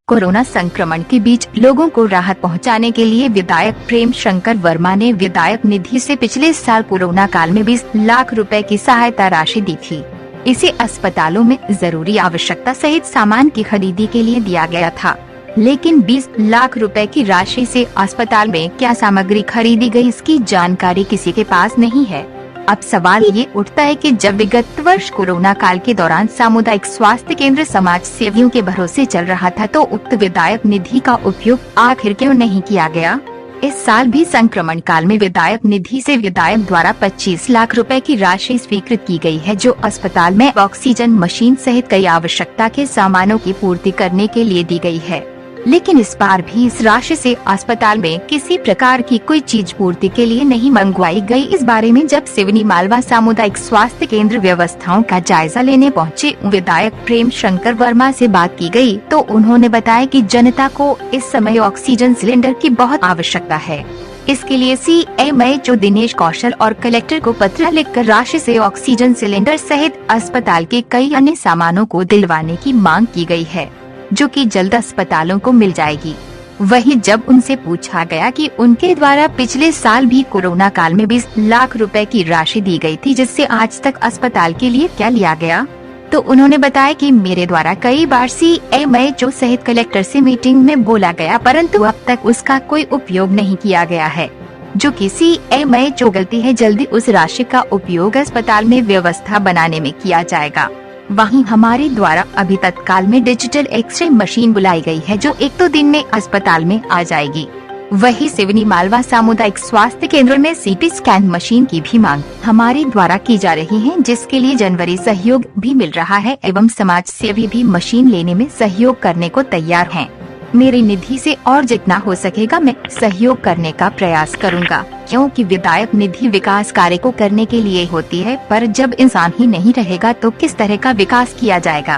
Corona संक्रमण के बीच लोगों को राहत पहुंचाने के लिए विधायक प्रेम शंकर वर्मा ने विधायक निधि से पिछले साल कोरोना काल में 20 लाख रुपए की सहायता राशि दी थी। इसे अस्पतालों में जरूरी आवश्यकता सहित सामान की खरीदी के लिए दिया गया था, लेकिन 20 लाख रुपए की राशि से अस्पताल में क्या सामग्री खरीदी गई, इसकी जानकारी किसी के पास नहीं है। अब सवाल ये उठता है कि जब विगत वर्ष कोरोना काल के दौरान सामुदायिक स्वास्थ्य केंद्र समाज सेवियों के भरोसे चल रहा था, तो उक्त विधायक निधि का उपयोग आखिर क्यों नहीं किया गया। इस साल भी संक्रमण काल में विधायक निधि से विधायक द्वारा 25 लाख रुपए की राशि स्वीकृत की गई है, जो अस्पताल में ऑक्सीजन मशीन सहित कई आवश्यकता के सामानों की पूर्ति करने के लिए दी गई है। लेकिन इस बार भी इस राशि से अस्पताल में किसी प्रकार की कोई चीज पूर्ति के लिए नहीं मंगवाई गई। इस बारे में जब सिवनी मालवा सामुदायिक स्वास्थ्य केंद्र व्यवस्थाओं का जायजा लेने पहुंचे विधायक प्रेम शंकर वर्मा से बात की गई, तो उन्होंने बताया कि जनता को इस समय ऑक्सीजन सिलेंडर की बहुत आवश्यकता है। इसके लिए CMHO दिनेश कौशल और कलेक्टर को पत्र लिखकर राशि से ऑक्सीजन सिलेंडर सहित अस्पताल के कई अन्य सामानों को दिलवाने की मांग की गई है, जो कि जल्द अस्पतालों को मिल जाएगी। वहीं जब उनसे पूछा गया कि उनके द्वारा पिछले साल भी कोरोना काल में 20 लाख रुपए की राशि दी गई थी, जिससे आज तक अस्पताल के लिए क्या लिया गया, तो उन्होंने बताया कि मेरे द्वारा कई बार CMHO सहित कलेक्टर से मीटिंग में बोला गया, परंतु अब तक उसका कोई उपयोग नहीं किया गया है, जो कि CMHO गलती है। जल्दी उस राशि का उपयोग अस्पताल में व्यवस्था बनाने में किया जाएगा। वहीं हमारे द्वारा अभी तत्काल में डिजिटल एक्सरे मशीन बुलाई गई है, जो 1-2 दिन में अस्पताल में आ जाएगी। वहीं सिवनी मालवा सामुदायिक स्वास्थ्य केंद्र में CT स्कैन मशीन की भी मांग हमारे द्वारा की जा रही है, जिसके लिए जनवरी सहयोग भी मिल रहा है एवं समाज सेवी भी मशीन लेने में सहयोग करने को तैयार हैं। मेरी निधि से और जितना हो सकेगा मैं सहयोग करने का प्रयास करूंगा, क्योंकि विधायक निधि विकास कार्य को करने के लिए होती है, पर जब इंसान ही नहीं रहेगा तो किस तरह का विकास किया जाएगा।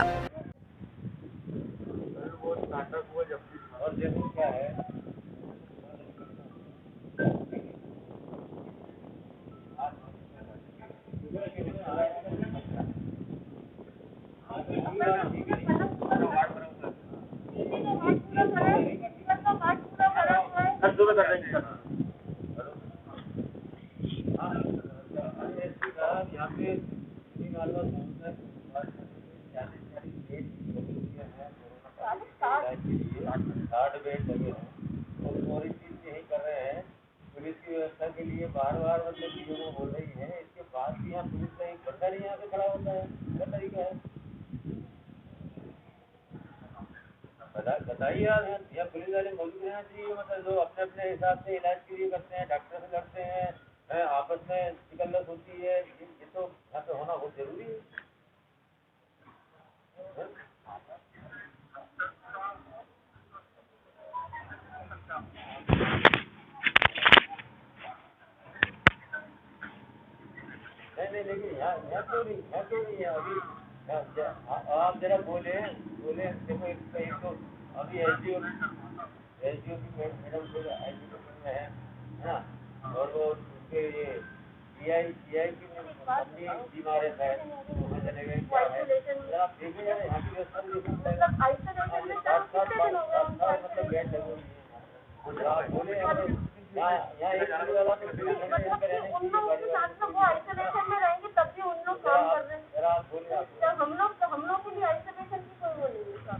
पुलिस की व्यवस्था के लिए बार-बार मतलब चीजों में बोल रही है, इसके बाद भी यहाँ पुलिस का एक बंदा नहीं यहाँ पे खड़ा होता है, क्या तरीका है? बताइए यार, यहाँ पुलिस वाले मौजूद रहना चाहिए, मतलब जो अपने अपने हिसाब से इलाज के लिए करते हैं, डॉक्टर से लड़ते हैं, आपस में निकलत होती है, ये तो यहाँ पे होना बहुत जरूरी है। नहीं, लेकिन यहाँ क्यों नहीं है अभी? आप जरा बोले देखो, एक तो अभी SDO की मैडम में है ना, और वो उसके ये CI की कंपनी बीमार है शायद, तो हमें चलेगा क्या है, आप देखिए यार यहाँ की व्यवस्था मतलब बेड लगे हुए हैं, आप बोले यहाँ एक वाला हम लोग के लिए आइसोलेशन की कोई वो नहीं है।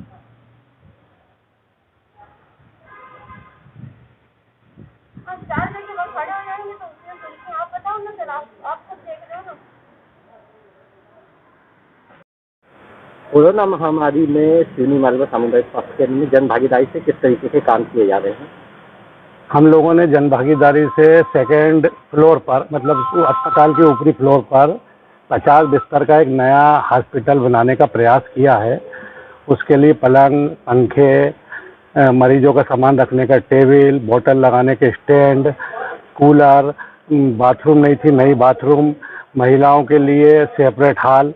हाँ, 4 घंटे बाद खड़े हो जाएंगे तो उसमें आप बताओ ना सर, आप सब देख रहे हो ना। कोरोना महामारी में सिवनी मालवा सामुदायिक स्वास्थ्य केंद्र में जन भागीदारी से किस तरीके के काम किए जा रहे हैं? हम लोगों ने जन भागीदारी से 2nd फ्लोर पर, मतलब अस्पताल के ऊपरी फ्लोर पर 50 बिस्तर का एक नया हॉस्पिटल बनाने का प्रयास किया है। उसके लिए पलंग, पंखे, मरीजों का सामान रखने का टेबल, बोतल लगाने के स्टैंड, कूलर, बाथरूम नहीं थी, नई बाथरूम, महिलाओं के लिए सेपरेट हॉल,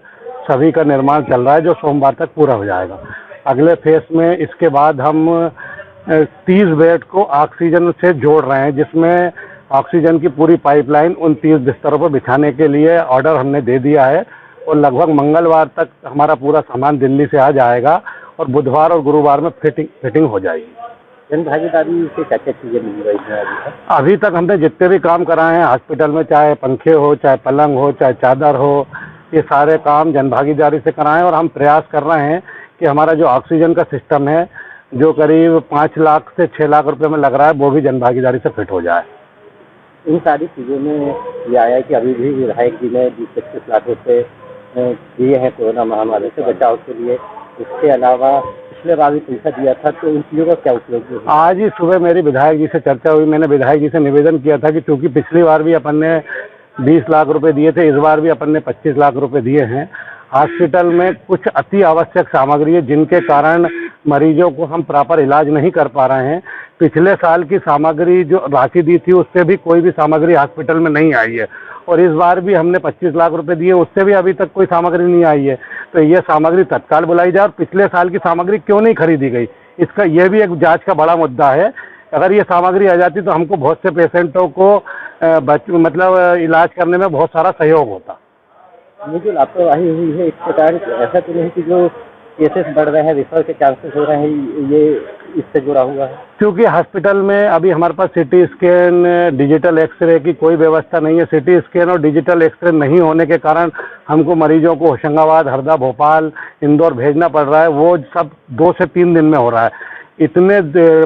सभी का निर्माण चल रहा है, जो सोमवार तक पूरा हो जाएगा। अगले फेस में इसके बाद हम 30 बेड को ऑक्सीजन से जोड़ रहे हैं, जिसमें ऑक्सीजन की पूरी पाइपलाइन उन 30 बिस्तरों पर बिछाने के लिए ऑर्डर हमने दे दिया है और लगभग मंगलवार तक हमारा पूरा सामान दिल्ली से आ जाएगा और बुधवार और गुरुवार में फिटिंग हो जाएगी। जन भागीदारी से क्या क्या चीजें मिल रही हैं अभी तक? अभी तक हमने जितने भी काम कराए हैं हॉस्पिटल में, चाहे पंखे हो, चाहे पलंग हो, चाहे चादर हो, ये सारे काम जनभागीदारी से कराएं। और हम प्रयास कर रहे हैं कि हमारा जो ऑक्सीजन का सिस्टम है, जो करीब 5 लाख से 6 लाख रुपए में लग रहा है, वो भी जनभागीदारी से फिट हो जाए। इन सारी चीजों में ये आया है कि अभी भी विधायक जी ने 20-25 लाख रुपए दिए हैं कोरोना महामारी से बचाव के लिए। इसके अलावा पिछले बार भी पैसा दिया था, तो इन चीजों का क्या उपयोग हुआ? आज ही सुबह मेरी विधायक जी से चर्चा हुई। मैंने विधायक जी से निवेदन किया था कि चूंकि पिछली बार भी अपन ने 20 लाख रुपए दिए थे, इस बार भी अपन ने 25 लाख रुपए दिए हैं। हॉस्पिटल में कुछ अति आवश्यक सामग्री है जिनके कारण मरीजों को हम प्रॉपर इलाज नहीं कर पा रहे हैं। पिछले साल की सामग्री जो राशि दी थी, उससे भी कोई भी सामग्री हॉस्पिटल में नहीं आई है, और इस बार भी हमने 25 लाख रुपए दिए, उससे भी अभी तक कोई सामग्री नहीं आई है। तो ये सामग्री तत्काल बुलाई जाए, और पिछले साल की सामग्री क्यों नहीं खरीदी गई, इसका यह भी एक जांच का बड़ा मुद्दा है। अगर ये सामग्री आ जाती तो हमको बहुत से पेशेंटों को मतलब इलाज करने में बहुत सारा सहयोग होता। ये जो लापरवाही हुई है, इसके कारण ऐसा तो नहीं कि जो केसेस बढ़ रहे हैं, रिफर के चांसेस हो रहे हैं, ये इससे जुड़ा हुआ है? क्योंकि हॉस्पिटल में अभी हमारे पास सिटी स्कैन, डिजिटल एक्सरे की कोई व्यवस्था नहीं है। सिटी स्कैन और डिजिटल एक्सरे नहीं होने के कारण हमको मरीजों को होशंगाबाद, हरदा, भोपाल, इंदौर भेजना पड़ रहा है। वो सब 2 से 3 दिन में हो रहा है। इतने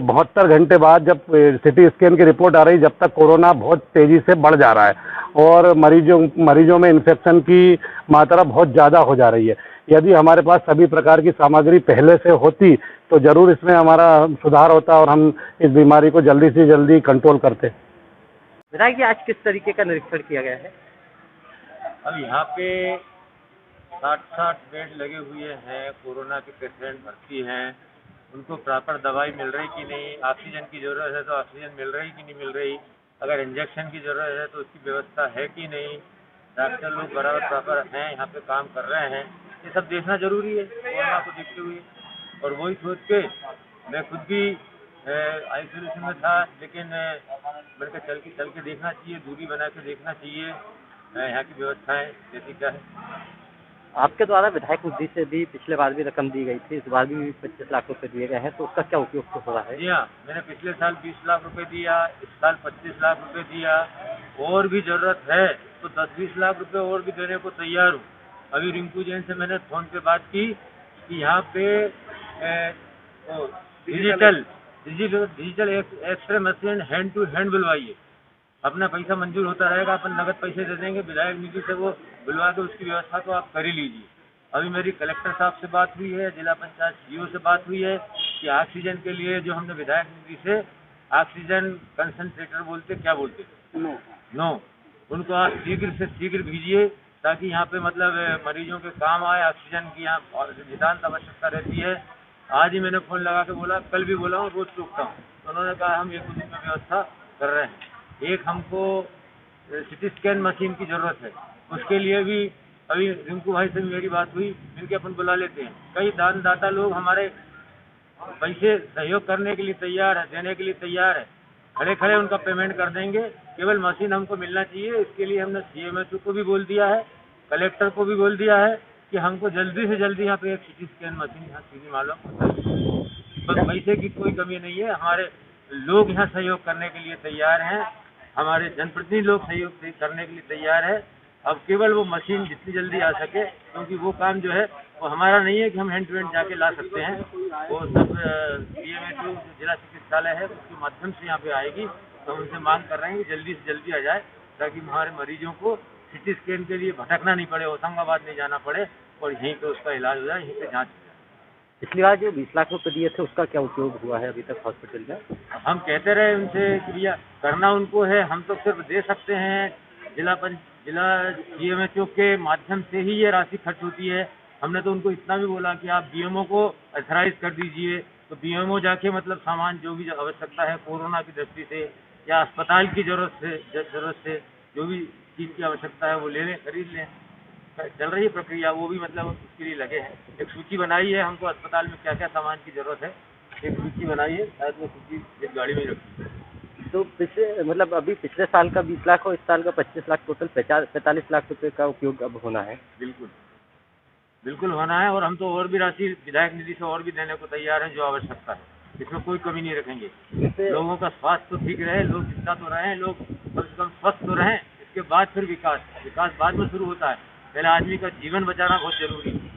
72 घंटे बाद जब सिटी स्कैन की रिपोर्ट आ रही, जब तक कोरोना बहुत तेजी से बढ़ जा रहा है और मरीजों में इन्फेक्शन की मात्रा बहुत ज़्यादा हो जा रही है। यदि हमारे पास सभी प्रकार की सामग्री पहले से होती तो जरूर इसमें हमारा सुधार होता और हम इस बीमारी को जल्दी से जल्दी कंट्रोल करते। विधायक जी, आज किस तरीके का निरीक्षण किया गया है? अब यहाँ पे 60 बेड लगे हुए हैं, कोरोना के पेशेंट भर्ती हैं, उनको प्रॉपर दवाई मिल रही कि नहीं, ऑक्सीजन की ज़रूरत है तो ऑक्सीजन मिल रही कि नहीं मिल रही, अगर इंजेक्शन की ज़रूरत है तो उसकी व्यवस्था है कि नहीं, डॉक्टर लोग बराबर प्रॉपर हैं, यहाँ पे काम कर रहे हैं, ये सब देखना जरूरी है कोरोना को देखते हुए। और वही सोच के मैं खुद भी आइसोलेशन में था, लेकिन मेरे को चल के देखना चाहिए, दूरी बना के देखना चाहिए यहाँ की व्यवस्थाएं जैसी क्या है। आपके द्वारा विधायक निधि से भी पिछले बार भी रकम दी गई थी, इस बार भी 25 लाख रुपए दिए गए हैं, तो उसका क्या उपयोग हो रहा है? जी हाँ, मैंने पिछले साल 20 लाख रुपए दिया, इस साल 25 लाख रुपए दिया, और भी जरूरत है तो 10-20 लाख रुपए और भी देने को तैयार हूँ। अभी रिंकू जैन से मैंने फोन पे बात की कि यहाँ पे digital x ray machine hand to hand बुलवाइए, अपना पैसा मंजूर होता रहेगा, अपन नगद पैसे दे देंगे, विधायक निधि से वो बुलवा के उसकी व्यवस्था तो आप कर ही लीजिए। अभी मेरी कलेक्टर साहब से बात हुई है, जिला पंचायत सीईओ से बात हुई है कि ऑक्सीजन के लिए जो हमने विधायक निधि से ऑक्सीजन कंसंट्रेटर बोलते क्या बोलते नो उनको आप शीघ्र से शीघ्र भेजिए, ताकि यहाँ पे मतलब मरीजों के काम आए। ऑक्सीजन की यहाँ नितांत आवश्यकता रहती है। आज ही मैंने फोन लगा के बोला, कल भी बोला हूँ, रोज चूकता हूँ, तो उन्होंने कहा हम 1 दिन में व्यवस्था कर रहे हैं। एक हमको सिटी स्कैन मशीन की जरूरत है, उसके लिए भी अभी रिंकू भाई से भी मेरी बात हुई, इनके अपन बुला लेते हैं। कई दानदाता लोग हमारे पैसे सहयोग करने के लिए तैयार है, देने के लिए तैयार है, खड़े खड़े उनका पेमेंट कर देंगे, केवल मशीन हमको मिलना चाहिए। इसके लिए हमने CMHO को भी बोल दिया है, कलेक्टर को भी बोल दिया है कि हमको जल्दी से जल्दी यहाँ पे एक सिटी स्कैन मशीन यहाँ सीधी मालूम। बस पैसे की कोई कमी नहीं है, हमारे लोग यहाँ सहयोग करने के लिए तैयार हैं, हमारे जनप्रतिनिधि लोग सहयोग करने के लिए तैयार है। अब केवल वो मशीन जितनी जल्दी आ सके, क्योंकि वो काम जो है वो हमारा नहीं है कि हम हैंड टू हैंड जाके ला सकते हैं, वो सब CMHO जिला चिकित्सालय है उसके माध्यम से यहाँ पे आएगी। तो हम उनसे मांग कर रहे हैं कि जल्दी से जल्दी आ जाए, ताकि हमारे मरीजों को सिटी स्कैन के लिए भटकना नहीं पड़े, होशंगाबाद नहीं जाना पड़े, और यहीं पे उसका इलाज हो जाए, यहीं पे जाँच हो जाए। पिछली बार जो 20 लाख रुपए दिए थे, उसका क्या उपयोग हुआ है अभी तक हॉस्पिटल में? हम कहते रहे उनसे क्रिया करना उनको है, हम तो सिर्फ दे सकते हैं। जिला CMHO के माध्यम से ही ये राशि खर्च होती है। हमने तो उनको इतना भी बोला कि आप BMO को अथराइज कर दीजिए, तो BMO जाके मतलब सामान जो भी आवश्यकता है कोरोना की दृष्टि से या अस्पताल की जरूरत से जो भी चीज़ की आवश्यकता है वो ले लें, खरीद लें। चल रही है प्रक्रिया, वो भी मतलब उसके लिए लगे हैं। एक सूची बनाई है, हमको अस्पताल में क्या क्या सामान की जरूरत है, एक सूची बनाई है, शायद वो सूची एक गाड़ी में रखी है। तो अभी पिछले साल का 20 लाख और इस साल का 25 लाख, टोटल 45 लाख रुपए का उपयोग अब होना है। बिल्कुल। बिल्कुल होना है, और हम तो और भी राशि विधायक निधि से और भी देने को तैयार हैं जो आवश्यकता है, इसमें कोई कमी नहीं रखेंगे। लोगों का स्वास्थ्य तो ठीक रहे, लोग जिंदा तो रहें, लोग कम से कम स्वस्थ तो रहें, इसके बाद फिर विकास बाद में शुरू होता है। पहले आदमी का जीवन बचाना बहुत जरूरी है।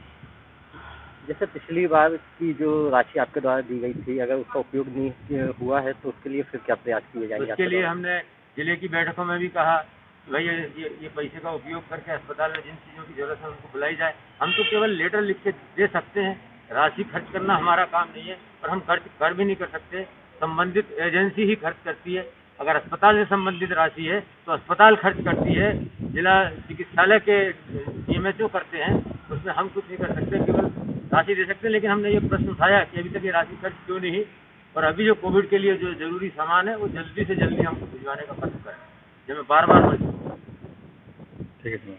जैसे पिछली बार की जो राशि आपके द्वारा दी गई थी, अगर उसका उपयोग नहीं हुआ है तो उसके लिए फिर क्या प्रयास किए जाएंगे? उसके लिए हमने जिले की बैठकों में भी कहा कि भाई ये पैसे का उपयोग करके अस्पताल में जिन चीज़ों की जरूरत है उनको बुलाई जाए। हम तो केवल लेटर लिख के दे सकते हैं, राशि खर्च करना हमारा काम नहीं है, और हम खर्च कर भी नहीं कर सकते। संबंधित एजेंसी ही खर्च करती है। अगर अस्पताल से संबंधित राशि है तो अस्पताल खर्च करती है, जिला चिकित्सालय के CMHO करते हैं, उसमें हम कुछ नहीं कर सकते, केवल राशि दे सकते हैं। लेकिन हमने ये प्रश्न उठाया कि अभी तक ये राशि खर्च क्यों नहीं, और अभी जो कोविड के लिए जो जरूरी सामान है वो जल्दी से जल्दी हमको भिजवाने का प्रयास करें, जो मैं बार बार बोल। ठीक है।